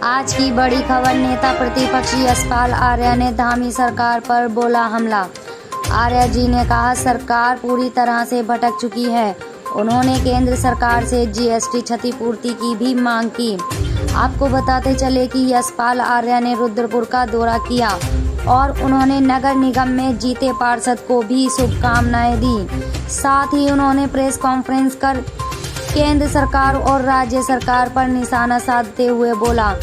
आज की बड़ी खबर, नेता प्रतिपक्षी यशपाल आर्य ने धामी सरकार पर बोला हमला। आर्य जी ने कहा, सरकार पूरी तरह से भटक चुकी है। उन्होंने केंद्र सरकार से जीएसटी क्षतिपूर्ति की भी मांग की। आपको बताते चले कि यशपाल आर्य ने रुद्रपुर का दौरा किया और उन्होंने नगर निगम में जीते पार्षद को भी शुभकामनाएं दी। साथ ही उन्होंने प्रेस कॉन्फ्रेंस कर केंद्र सरकार और राज्य सरकार पर निशाना साधते हुए बोला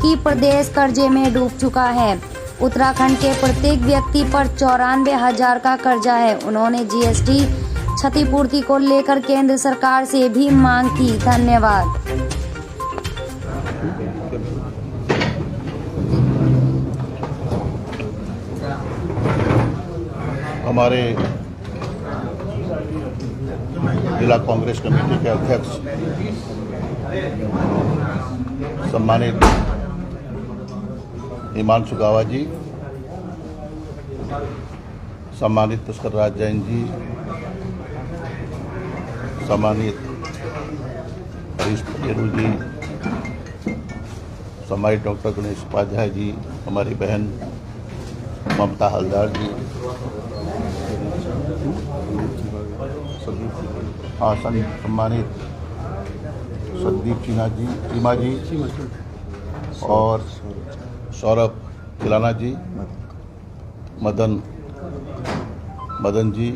कि प्रदेश कर्जे में डूब चुका है। उत्तराखंड के प्रत्येक व्यक्ति पर 94,000 का कर्जा है। उन्होंने जीएसटी क्षतिपूर्ति को लेकर केंद्र सरकार से भी मांग की। धन्यवाद। हमारे जिला कांग्रेस कमेटी के अध्यक्ष सम्मानित हिमांशु गावा जी, सम्मानित पुष्कर राज जैन जी, सम्मानित हरीश पटेरू जी, सम्मानित डॉक्टर गणेश उपाध्याय जी, हमारी बहन ममता हलदार जी, सम्मानित संदीप चीमा जी और सौरभ खिलाना जी, मदन जी,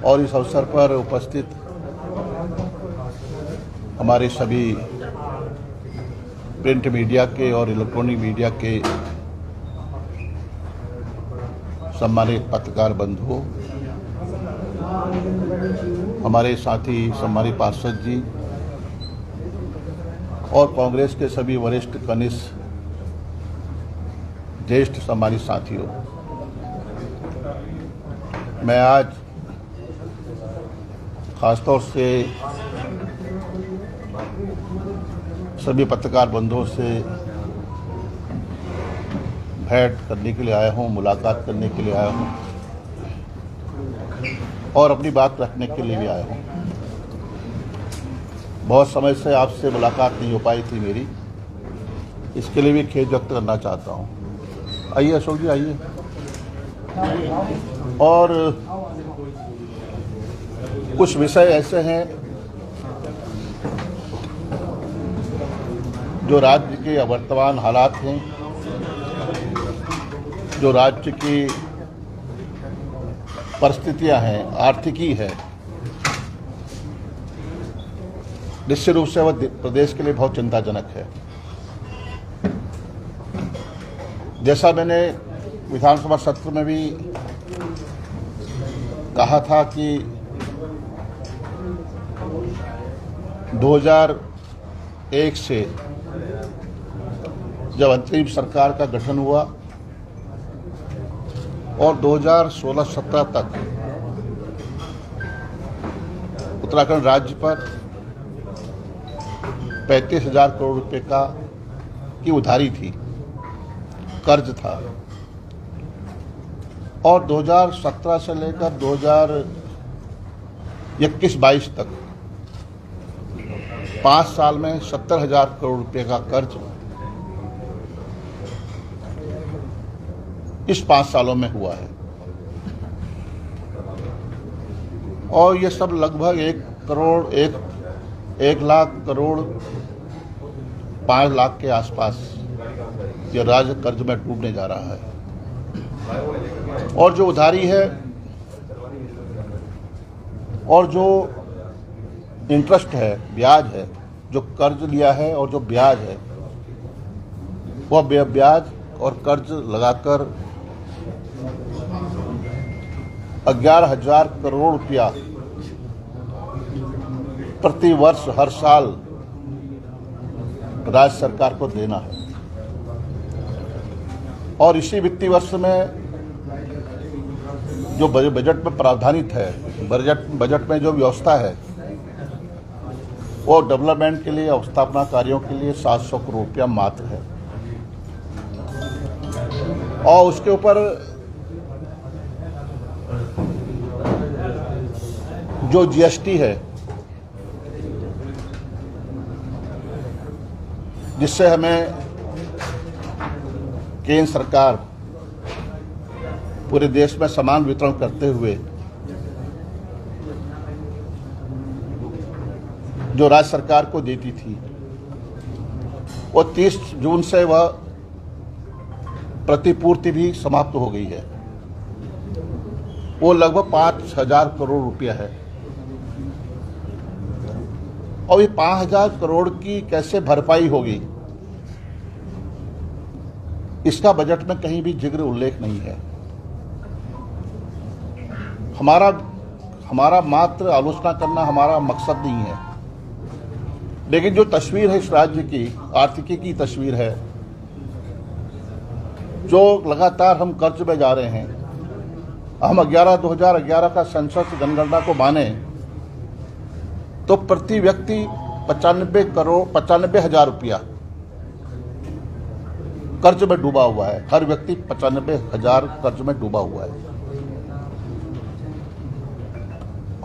और इस अवसर पर उपस्थित हमारे सभी प्रिंट मीडिया के और इलेक्ट्रॉनिक मीडिया के सम्मानित पत्रकार बंधुओं, हमारे साथी सम्मानित पार्षद जी और कांग्रेस के सभी वरिष्ठ कनिष्ठ ज्येष्ठ सम्मानित साथियों, मैं आज खासतौर से सभी पत्रकार बंधुओं से भेंट करने के लिए आया हूं, मुलाकात करने के लिए आया हूं और अपनी बात रखने के लिए भी आया हूं। बहुत समय से आपसे मुलाकात नहीं हो पाई थी मेरी, इसके लिए भी खेद व्यक्त करना चाहता हूं। आइए अशोक जी, आइए। और कुछ विषय ऐसे हैं जो राज्य के वर्तमान हालात हैं, जो राज्य की परिस्थितियां हैं, आर्थिकी है, निश्चित रूप से वह प्रदेश के लिए बहुत चिंताजनक है। जैसा मैंने विधानसभा सत्र में भी कहा था कि 2001 से जब अंतरिम सरकार का गठन हुआ और 2016-17 तक उत्तराखंड राज्य पर 35,000 करोड़ रुपए की उधारी थी, कर्ज था। और 2017 से लेकर 2021-22 तक 5 साल में 70,000 करोड़ रुपए का कर्ज इस 5 सालों में हुआ है। और ये सब लगभग 1 लाख करोड़ 5 लाख के आसपास ये राज्य कर्ज में डूबने जा रहा है। और जो उधारी है और जो इंटरेस्ट है, ब्याज है, जो कर्ज लिया है और जो ब्याज है, वह ब्याज और कर्ज लगाकर 11,000 करोड़ रुपया प्रति वर्ष हर साल राज्य सरकार को देना है। और इसी वित्तीय वर्ष में जो बजट में प्रावधानित है, बजट में जो व्यवस्था है, वो डेवलपमेंट के लिए, अवस्थापना कार्यों के लिए 700 करोड़ रुपया मात्र है। और उसके ऊपर जो जीएसटी है जिससे हमें केंद्र सरकार पूरे देश में समान वितरण करते हुए जो राज्य सरकार को देती थी, वो 30 जून से वह प्रतिपूर्ति भी समाप्त हो गई है। वो लगभग 5,000 करोड़ रुपया है और ये 5,000 करोड़ की कैसे भरपाई होगी, इसका बजट में कहीं भी जिक्र उल्लेख नहीं है। हमारा मात्र आलोचना करना हमारा मकसद नहीं है, लेकिन जो तस्वीर है इस राज्य की आर्थिकी की तस्वीर है, जो लगातार हम कर्ज में जा रहे हैं। हम 2011 का सेंसस जनगणना को माने तो प्रति व्यक्ति 95,000 रुपया कर्ज में डूबा हुआ है। हर व्यक्ति 95,000 कर्ज में डूबा हुआ है।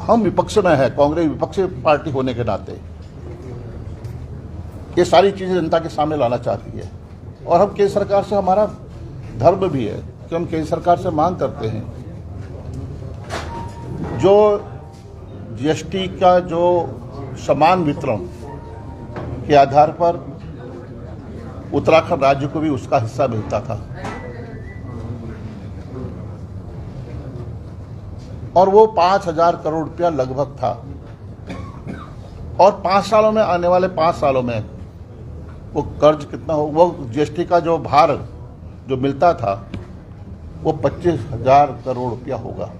हम विपक्ष में है, कांग्रेस विपक्षी पार्टी होने के नाते ये सारी चीजें जनता के सामने लाना चाहती है और हम केंद्र सरकार से, हमारा धर्म भी है कि हम केंद्र सरकार से मांग करते हैं जो जीएसटी का जो समान वितरण के आधार पर उत्तराखंड राज्य को भी उसका हिस्सा मिलता था और वो 5,000 करोड़ रुपया लगभग था और 5 सालों में, आने वाले 5 सालों में वो कर्ज कितना हो, वो जीएसटी का जो भार जो मिलता था वो 25,000 करोड़ रुपया होगा।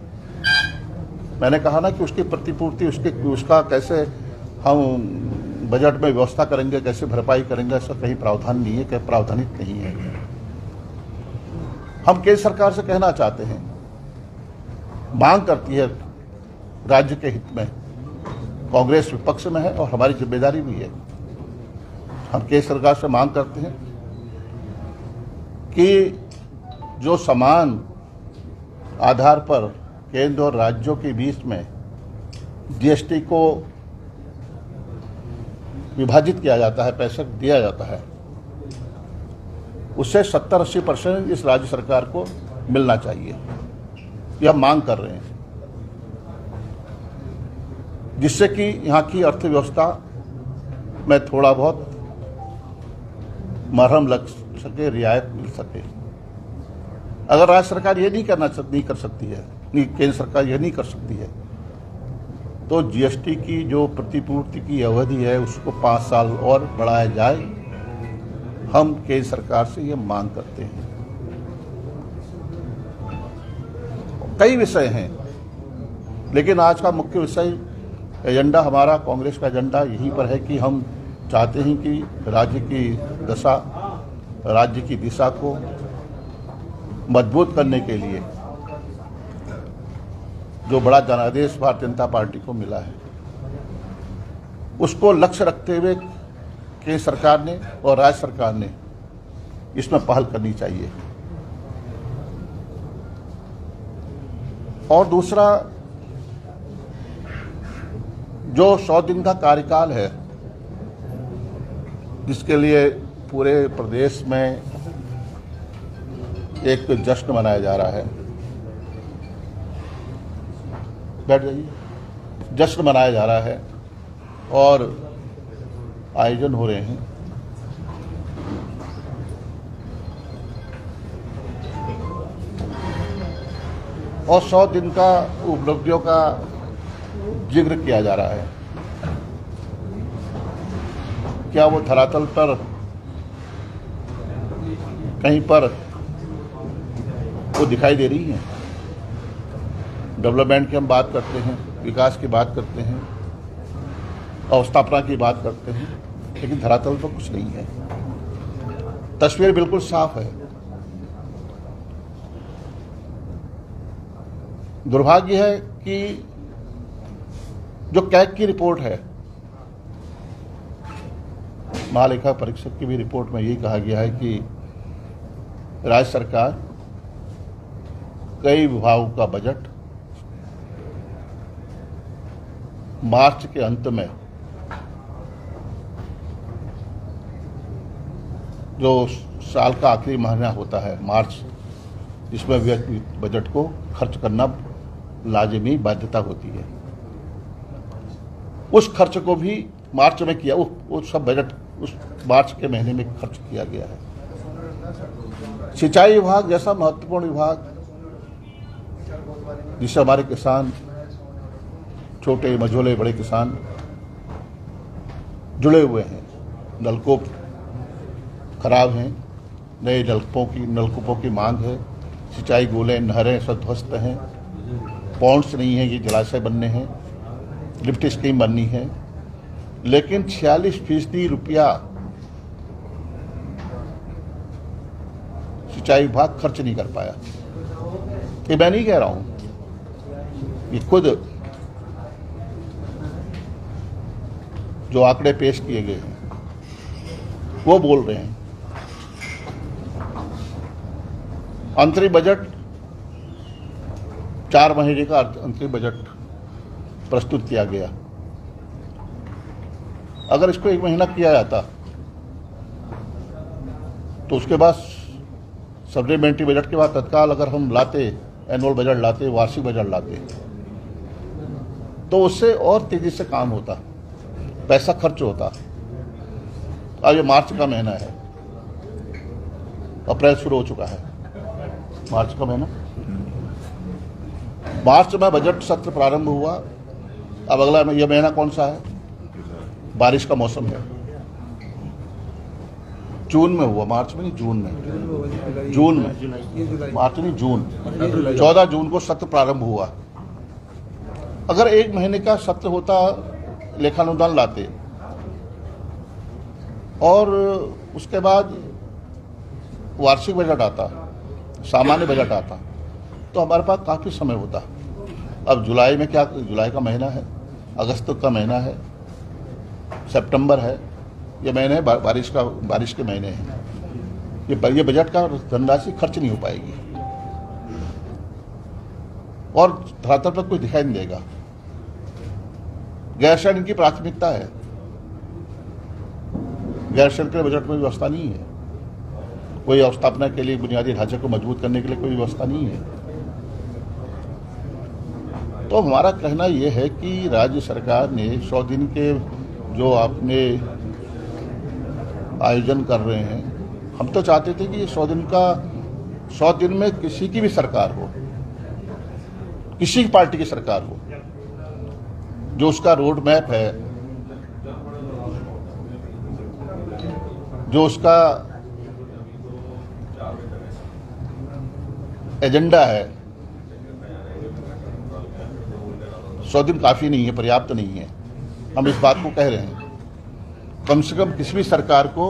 मैंने कहा ना कि उसकी प्रतिपूर्ति, उसका कैसे हम बजट में व्यवस्था करेंगे, कैसे भरपाई करेंगे, ऐसा कहीं प्रावधान नहीं है, कहीं प्रावधानित नहीं है। हम केंद्र सरकार से कहना चाहते हैं, मांग करती है राज्य के हित में, कांग्रेस विपक्ष में है और हमारी जिम्मेदारी भी है। हम केंद्र सरकार से मांग करते हैं कि जो समान आधार पर केंद्र और राज्यों के बीच में जीएसटी को विभाजित किया जाता है, पैसा दिया जाता है, उससे 70-80% इस राज्य सरकार को मिलना चाहिए। यह मांग कर रहे हैं जिससे कि यहाँ की अर्थव्यवस्था में थोड़ा बहुत मरहम लग सके, रियायत मिल सके। अगर राज्य सरकार ये नहीं कर सकती है, केंद्र सरकार यह नहीं कर सकती है, तो जीएसटी की जो प्रतिपूर्ति की अवधि है उसको 5 साल और बढ़ाया जाए। हम केंद्र सरकार से ये मांग करते हैं। कई विषय हैं, लेकिन आज का मुख्य विषय एजेंडा, हमारा कांग्रेस का एजेंडा यहीं पर है कि हम चाहते हैं कि राज्य की दशा, राज्य की दिशा को मजबूत करने के लिए जो बड़ा जनादेश भारतीय जनता पार्टी को मिला है, उसको लक्ष्य रखते हुए केंद्र सरकार ने और राज्य सरकार ने इसमें पहल करनी चाहिए। और दूसरा, जो 100 दिन का कार्यकाल है, जिसके लिए पूरे प्रदेश में एक जश्न मनाया जा रहा है, बैठ जाइए, जश्न मनाया जा रहा है और आयोजन हो रहे हैं। और 100 दिन का उपलब्धियों का जिक्र किया जा रहा है। क्या वो धरातल पर कहीं पर वो दिखाई दे रही है? डेवलपमेंट की हम बात करते हैं, विकास की बात करते हैं, अवस्थापना की बात करते हैं, लेकिन धरातल पर कुछ नहीं है। तस्वीर बिल्कुल साफ है। दुर्भाग्य है कि जो कैग की रिपोर्ट है, महालेखा परीक्षक की भी रिपोर्ट में यही कहा गया है कि राज्य सरकार कई विभागों का बजट मार्च के अंत में जो साल का आखिरी महीना होता है मार्च, जिसमें बजट को खर्च करना लाजिमी बाध्यता होती है, उस खर्च को भी मार्च में किया। वो सब बजट उस मार्च के महीने में खर्च किया गया है। सिंचाई विभाग जैसा महत्वपूर्ण विभाग, जिससे हमारे किसान, छोटे मझोले बड़े किसान जुड़े हुए हैं, नलकूप खराब हैं, नए नलकूपों की मांग है, सिंचाई गोले नहरें सब ध्वस्त हैं, पॉन्ड्स नहीं है, ये जलाशय बनने हैं, लिफ्ट स्कीम बननी है, लेकिन 46% रुपया सिंचाई विभाग खर्च नहीं कर पाया। ये मैं नहीं कह रहा हूं, ये खुद जो आंकड़े पेश किए गए हैं वो बोल रहे हैं। अंतरिम बजट 4 महीने का अंतरिम बजट प्रस्तुत किया गया। अगर इसको 1 महीना किया जाता तो उसके बाद सप्लीमेंट्री बजट के बाद तत्काल अगर हम लाते, एनुअल बजट लाते, वार्षिक बजट लाते, तो उससे और तेजी से काम होता, पैसा खर्च होता। अब ये मार्च का महीना है, अप्रैल शुरू हो चुका है, मार्च का महीना, मार्च में बजट सत्र प्रारंभ हुआ। अब अगला ये महीना कौन सा है? बारिश का मौसम है। जून में हुआ, मार्च में नहीं, जून में, मार्च नहीं, जून, 14 जून को सत्र प्रारंभ हुआ। अगर 1 महीने का सत्र होता, लेखानुदान लाते और उसके बाद वार्षिक बजट आता, सामान्य बजट आता, तो हमारे पास काफी समय होता। अब जुलाई में क्या, जुलाई का महीना है, अगस्त का महीना है, सितंबर है, ये महीने बारिश के महीने हैं। ये बजट का धनराशि खर्च नहीं हो पाएगी और धरातल पर कुछ दिखाई नहीं देगा। गैरसैंण इनकी प्राथमिकता है, गैरसैंण के बजट में व्यवस्था नहीं है, कोई अवस्थापना के लिए, बुनियादी ढांचे को मजबूत करने के लिए कोई व्यवस्था नहीं है। तो हमारा कहना यह है कि राज्य सरकार ने 100 दिन के जो आपने आयोजन कर रहे हैं, हम तो चाहते थे कि ये 100 दिन में किसी की भी सरकार हो, किसी की पार्टी की सरकार हो, जो उसका रोड मैप है, जो उसका एजेंडा है, 100 दिन काफी नहीं है, पर्याप्त नहीं है। हम इस बात को कह रहे हैं, कम से कम किसी भी सरकार को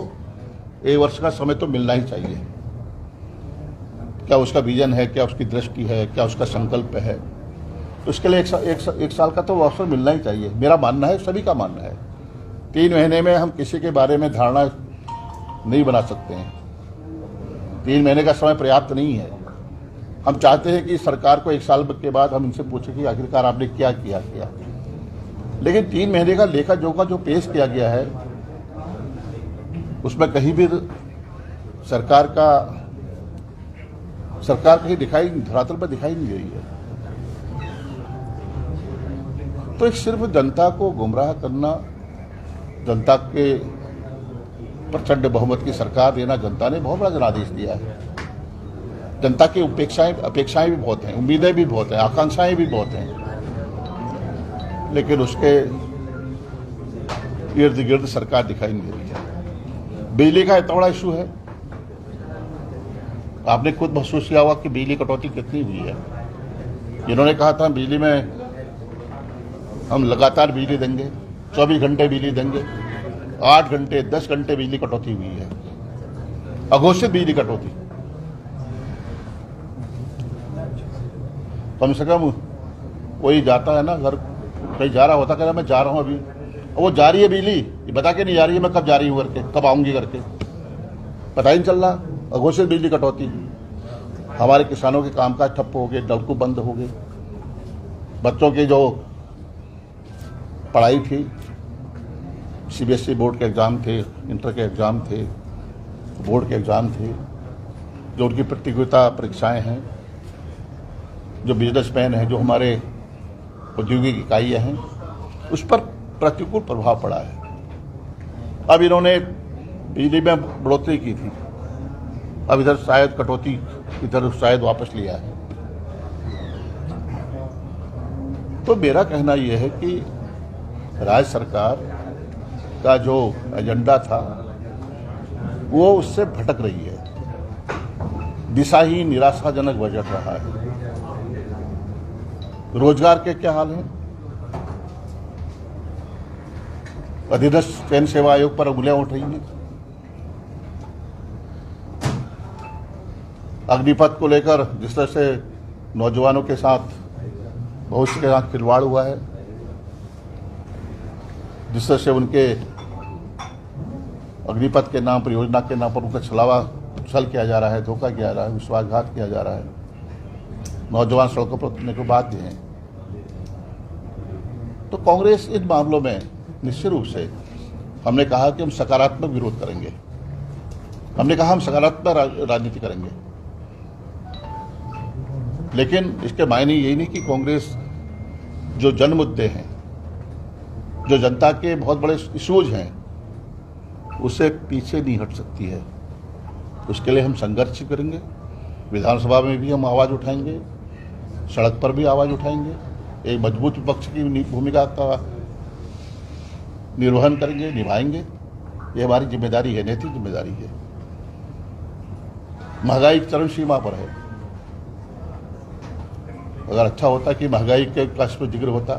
1 वर्ष का समय तो मिलना ही चाहिए। क्या उसका विजन है, क्या उसकी दृष्टि है, क्या उसका संकल्प है, तो उसके लिए एक साल का तो अवसर मिलना ही चाहिए। मेरा मानना है, सभी का मानना है। 3 महीने में हम किसी के बारे में धारणा नहीं बना सकते हैं। 3 महीने का समय पर्याप्त नहीं है। हम चाहते हैं कि सरकार को 1 साल के बाद हम इनसे पूछें कि आखिरकार आपने क्या किया। लेकिन 3 महीने का लेखा जोखा जो पेश किया गया है, उसमें कहीं भी सरकार कहीं धरातल पर दिखाई नहीं रही है। तो एक सिर्फ जनता को गुमराह करना, जनता के प्रचंड बहुमत की सरकार देना, जनता ने बहुत बड़ा जनादेश दिया है। जनता की अपेक्षाएं भी बहुत हैं, उम्मीदें भी बहुत हैं, आकांक्षाएं भी बहुत हैं, लेकिन उसके इर्द गिर्द सरकार दिखाई नहीं दे रही है। बिजली का इतना बड़ा इशू है, आपने खुद महसूस किया होगा कि बिजली कटौती कितनी हुई है। जिन्होंने कहा था बिजली में हम लगातार बिजली देंगे, 24 घंटे बिजली देंगे, 8 घंटे 10 घंटे बिजली कटौती हुई है, अघोषित बिजली कटौती। कम से कम कोई जाता है ना, घर कहीं जा रहा होता, कह रहा मैं जा रहा हूं अभी, वो जा रही है बिजली, ये बता के नहीं जा रही है मैं कब जा रही हूँ करके, कब आऊंगी करके, पता ही नहीं चल रहा। अघोषित बिजली कटौती, हमारे किसानों के कामकाज ठप्प हो गए, नलकूप बंद हो गए, बच्चों की जो पढ़ाई थी, सीबीएसई बोर्ड के एग्जाम थे, इंटर के एग्जाम थे, बोर्ड के एग्ज़ाम थे, जो उनकी प्रतियोगिता परीक्षाएं हैं, जो बिजनेसमैन हैं, जो हमारे औद्योगिक इकाइयाँ हैं, उस पर प्रतिकूल प्रभाव पड़ा है। अब इन्होंने बिजली में बढ़ोतरी की थी, अब इधर शायद कटौती, इधर शायद वापस लिया है। तो मेरा कहना यह है कि राज्य सरकार का जो एजेंडा था वो उससे भटक रही है, दिशाहीन निराशाजनक बजट रहा है। रोजगार के क्या हाल हैं? अधीनस्थ चयन सेवा आयोग पर उंगलियां उठ रही हैं। अग्निपथ को लेकर जिस तरह से नौजवानों के साथ भविष्य के साथ खिलवाड़ हुआ है, जिस तरह से उनके अग्निपथ के नाम पर, योजना के नाम पर उनका छल किया जा रहा है, धोखा किया जा रहा है, विश्वासघात किया जा रहा है, नौजवान सड़कों पर उतरने को बाध्य हैं। तो कांग्रेस इन मामलों में निश्चित रूप से, हमने कहा कि हम सकारात्मक विरोध करेंगे, हमने कहा हम सकारात्मक राजनीति करेंगे, लेकिन इसके मायने यही नहीं कि कांग्रेस जो जन मुद्दे हैं, जो जनता के बहुत बड़े इश्यूज हैं, उससे पीछे नहीं हट सकती है। उसके लिए हम संघर्ष करेंगे, विधानसभा में भी हम आवाज़ उठाएंगे, सड़क पर भी आवाज़ उठाएंगे, एक मजबूत विपक्ष की भूमिका का निर्वहन करेंगे, निभाएंगे। ये हमारी जिम्मेदारी है, नैतिक जिम्मेदारी है। महंगाई चरम सीमा पर है। अगर अच्छा होता कि महंगाई के कष्ट पर जिक्र होता,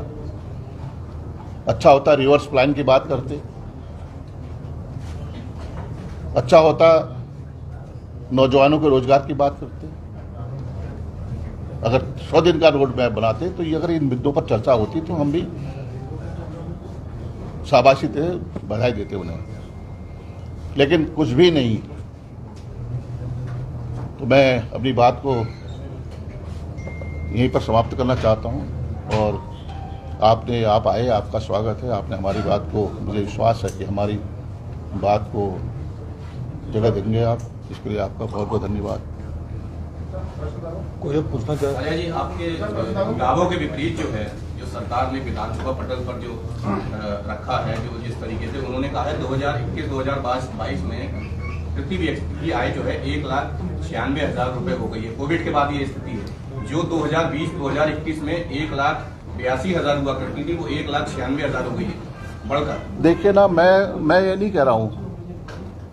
अच्छा होता रिवर्स प्लान की बात करते, अच्छा होता नौजवानों के रोजगार की बात करते, अगर 100 दिन का रोड मैप बनाते, तो ये अगर इन मुद्दों पर चर्चा होती तो हम भी शाबाशी देते, बधाई देते उन्हें, लेकिन कुछ भी नहीं। तो मैं अपनी बात को यहीं पर समाप्त करना चाहता हूं। और आप आए, आपका स्वागत है। आपने हमारी बात को, मुझे विश्वास है कि हमारी बात को जगह देंगे आप, इसके लिए आपका बहुत बहुत धन्यवाद। कोई पूछना चाहे जी, आपके दावों के विपरीत जो है, जो सरकार ने विधानसभा पटल पर जो रखा है, जो जिस तरीके से उन्होंने कहा है 2021-2022 में प्रति व्यक्ति की आय जो है 1,96,000 रुपए हो गई है। कोविड के बाद ये स्थिति है। जो 2020-2021 में 1,82,000 हुआ करती थी, वो 1,96,000 हो गई है बढ़कर। देखिए ना, मैं ये नहीं कह रहा हूँ,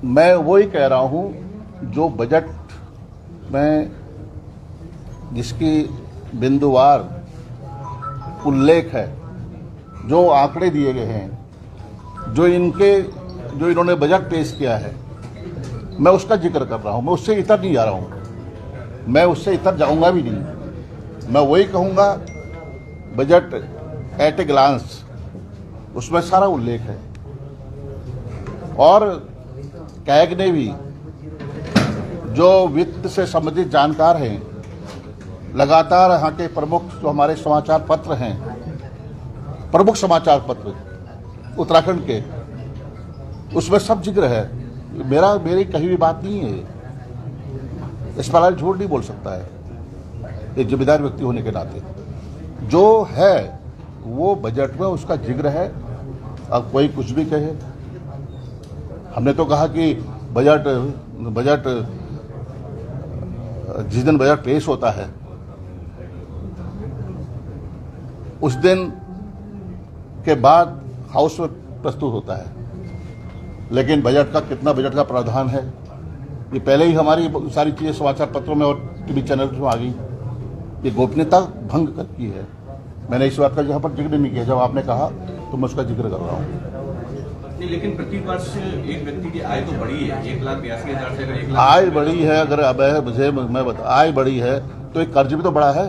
मैं वही कह रहा हूँ जो बजट में जिसकी बिंदुवार उल्लेख है, जो आंकड़े दिए गए हैं, जो इन्होंने बजट पेश किया है, मैं उसका जिक्र कर रहा हूं। मैं उससे इतर नहीं जा रहा हूं, मैं उससे इतर जाऊंगा भी नहीं। मैं वही कहूंगा, बजट एट ए ग्लांस, उसमें सारा उल्लेख है। और कैग ने भी, जो वित्त से संबंधित जानकार हैं, लगातार यहाँ के प्रमुख जो हमारे समाचार पत्र हैं, प्रमुख समाचार पत्र उत्तराखंड के, उसमें सब जिक्र है। मेरी कहीं भी बात नहीं है, इस पर झूठ नहीं बोल सकता है एक जिम्मेदार व्यक्ति होने के नाते। जो है वो बजट में उसका जिक्र है। अब कोई कुछ भी कहे, हमने तो कहा कि बजट जिस दिन बजट पेश होता है उस दिन के बाद हाउस में प्रस्तुत होता है, लेकिन बजट का कितना बजट का प्रावधान है, ये पहले ही हमारी सारी चीजें समाचार पत्रों में और टीवी चैनल में आ गई। ये गोपनीयता भंग की है। मैंने इस बात का यहाँ पर जिक्र नहीं किया, जब आपने कहा तो मैं उसका जिक्र कर रहा हूँ। लेकिन प्रति वर्ष एक व्यक्ति की आय तो बढ़ी है, 1,82,000 से अगर 1,00,000 आय बढ़ी है, अगर अब मैं बता, आय बढ़ी है तो एक कर्ज भी तो बढ़ा है।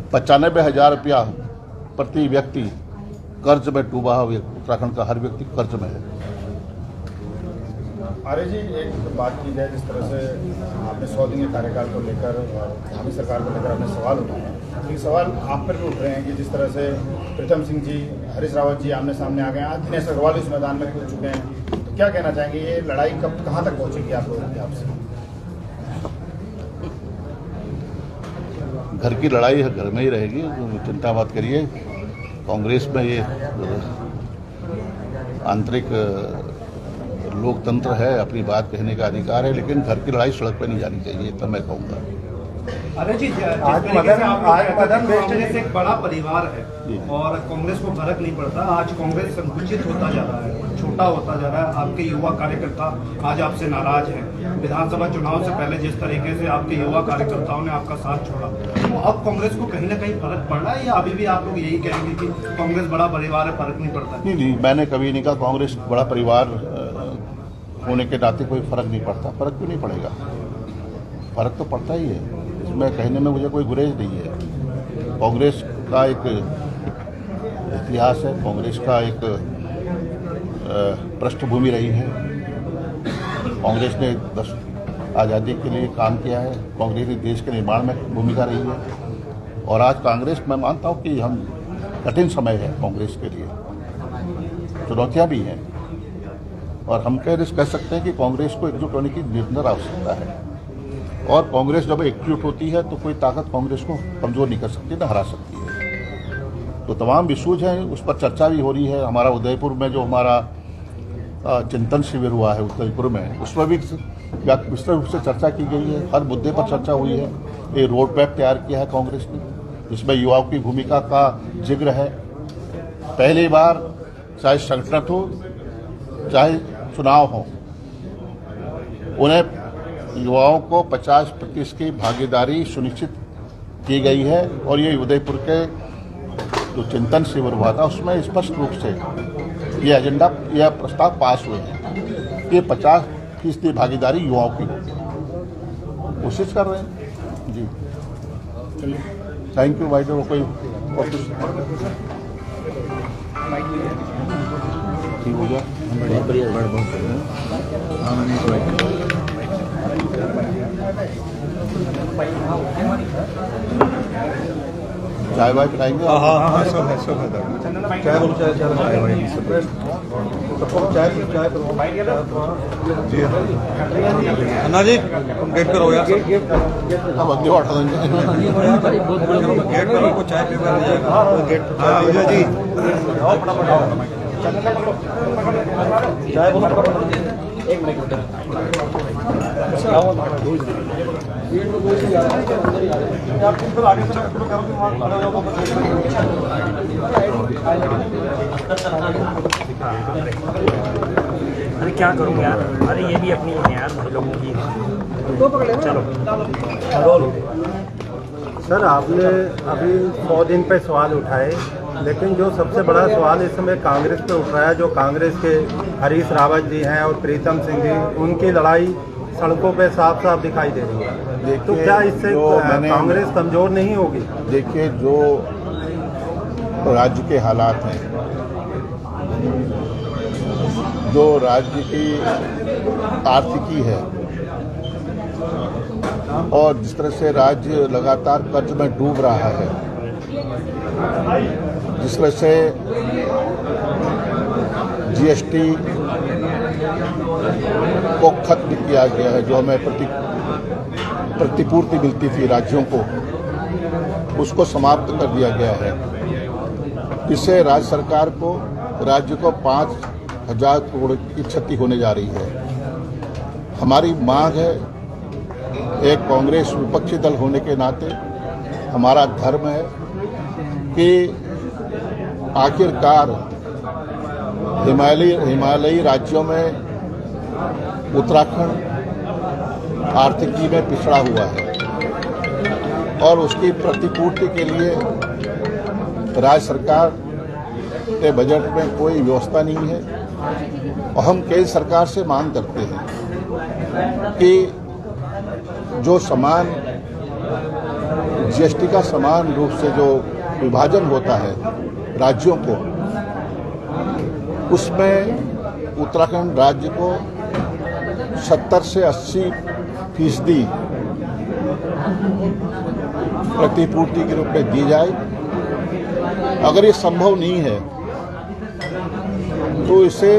95,000 रुपया प्रति व्यक्ति कर्ज में डूबा है। उत्तराखंड का हर व्यक्ति कर्ज में है। आर्य जी, एक बात की जाए, जिस तरह से आपने 100 दिन के कार्यकाल को लेकर और हमारी सरकार को लेकर आपने सवाल उठाए, ये सवाल आप पर भी उठ रहे हैं कि जिस तरह से प्रीतम सिंह जी, हरीश रावत जी आमने सामने आ गए, आज दिनेश अग्रवाल इस मैदान में कूद चुके हैं, तो क्या कहना चाहेंगे, ये लड़ाई कब कहाँ तक पहुंचेगी आप लोगों के आपसे? घर की लड़ाई है, घर में ही रहेगी, चिंता मत करिए। कांग्रेस में ये आंतरिक लोकतंत्र है, अपनी बात कहने का अधिकार है, लेकिन घर की लड़ाई सड़क पर नहीं जानी चाहिए, इतना मैं कहूँगा। अरे जी, आज मदन वेस्ट एक बड़ा परिवार है और कांग्रेस को फर्क नहीं पड़ता। आज कांग्रेस संकुचित होता जा रहा है, छोटा होता जा रहा है। आपके युवा कार्यकर्ता आज आपसे नाराज हैं। विधानसभा चुनाव से पहले जिस तरीके से आपके युवा कार्यकर्ताओं ने आपका साथ छोड़ा, तो अब कांग्रेस को कहीं ना कहीं फर्क पड़ रहा है, या अभी भी आप लोग यही कहेंगे कि कांग्रेस बड़ा परिवार है, फर्क नहीं पड़ता? नहीं, मैंने कभी नहीं कहा कांग्रेस बड़ा परिवार होने के नाते कोई फर्क नहीं पड़ता। फर्क क्यों नहीं पड़ेगा? फर्क तो पड़ता ही है, इसमें कहने में मुझे कोई गुरेज नहीं है। कांग्रेस का एक इतिहास है, कांग्रेस का एक पृष्ठभूमि रही है। कांग्रेस ने आज़ादी के लिए काम किया है, कांग्रेस ने देश के निर्माण में भूमिका रही है। और आज कांग्रेस, मैं मानता हूँ कि हम कठिन समय है कांग्रेस के लिए, चुनौतियाँ भी हैं, और हम कह सकते हैं कि कांग्रेस को एकजुट होने की निरंतर आवश्यकता है। और कांग्रेस जब एकजुट होती है तो कोई ताकत कांग्रेस को कमजोर नहीं कर सकती, न हरा सकती है। तो तमाम विषय हैं, उस पर चर्चा भी हो रही है। हमारा उदयपुर में जो हमारा चिंतन शिविर हुआ है उदयपुर में, उसमें भी विस्तृत रूप से चर्चा की गई है, हर मुद्दे पर चर्चा हुई है। ये रोड मैप तैयार किया है कांग्रेस ने, जिसमें युवाओं की भूमिका का जिक्र है। पहली बार चाहे संगठन हो चाहे चुनाव हो, उन्हें युवाओं को 50% की भागीदारी सुनिश्चित की गई है। और ये उदयपुर के जो चिंतन शिविर हुआ था उसमें स्पष्ट रूप से ये एजेंडा, यह प्रस्ताव पास हुए हैं कि 50% भागीदारी युवाओं की कोशिश कर रहे हैं जी। चलिए, थैंक यू भाई। कोई और कुछ ठीक हो गया? चाय वाय पिलाएंगे? हाँ सब है चाय बोलो, चाय जी अन्ना जी, तुम गेट पे रहो यार, अब अगली बार उठा देंगे। गेट पे रहो, चाय पे जाएगा गेट। जी चाय बोलो, एक मिनट। अरे क्या करूँ यार, अरे ये भी अपनी है यार, भाई लोगों की। चलो सर, आपने अभी 100 दिन पे सवाल उठाए, लेकिन जो सबसे बड़ा सवाल इस समय कांग्रेस पे उठ रहा है, जो कांग्रेस के हरीश रावत जी हैं और प्रीतम सिंह जी, उनकी लड़ाई सड़कों पे साफ साफ दिखाई दे रही है। तो क्या इससे कांग्रेस कमजोर नहीं होगी? देखिए, जो राज्य के हालात हैं, जो राज्य की आर्थिकी है, और जिस तरह से राज्य लगातार कर्ज में डूब रहा है, जिस तरह से जीएसटी को खत्म किया गया है, जो हमें प्रतिपूर्ति मिलती थी राज्यों को, उसको समाप्त कर दिया गया है। इससे राज्य सरकार को, राज्य को 5,000 करोड़ की क्षति होने जा रही है। हमारी मांग है, एक कांग्रेस विपक्षी दल होने के नाते हमारा धर्म है कि आखिरकार हिमालयी राज्यों में उत्तराखंड आर्थिकी में पिछड़ा हुआ है, और उसकी प्रतिपूर्ति के लिए राज्य सरकार के बजट में कोई व्यवस्था नहीं है। और हम केंद्र सरकार से मांग करते हैं कि जो समान जीएसटी का समान रूप से जो विभाजन होता है राज्यों को, उसमें उत्तराखंड राज्य को 70 से 80% प्रतिपूर्ति के रूप में दी जाए। अगर ये संभव नहीं है तो इसे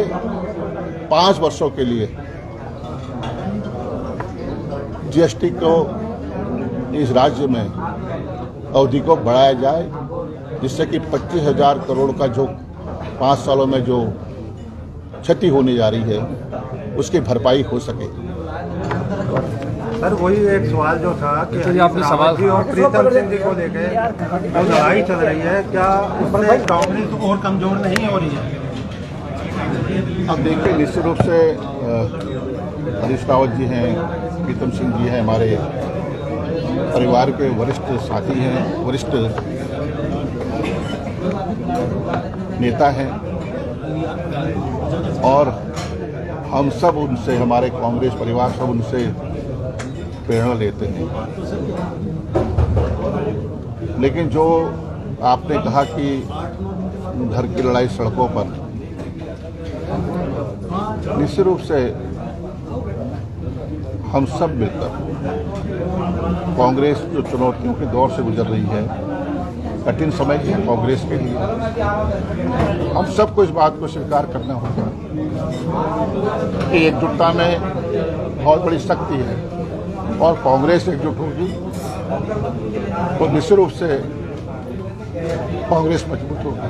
5 वर्षों के लिए जीएसटी को इस राज्य में अवधि को बढ़ाया जाए, जिससे कि 25,000 करोड़ का जो 5 सालों में जो क्षति होने जा रही है उसकी भरपाई हो सके। सर वही एक सवाल जो था कि रावत जी और प्रीतम सिंह जी को लेकर जो लड़ाई चल रही है, क्या उसमें कांग्रेस और कमजोर नहीं हो रही है? अब देखिए, निश्चित रूप से हरीश रावत जी हैं, प्रीतम सिंह जी हैं, हमारे परिवार के वरिष्ठ साथी हैं, वरिष्ठ नेता हैं, और हम सब उनसे, हमारे कांग्रेस परिवार सब उनसे प्रेरणा लेते हैं। लेकिन जो आपने कहा कि घर की लड़ाई सड़कों पर, निश्चित रूप से हम सब मिलकर, कांग्रेस जो चुनौतियों के दौर से गुजर रही है, कठिन समय है कांग्रेस के लिए, हम सबको इस बात को स्वीकार करना होगा कि एकजुटता में बहुत बड़ी शक्ति है, और कांग्रेस एकजुट होगी तो निश्चित रूप से कांग्रेस मजबूत होगी।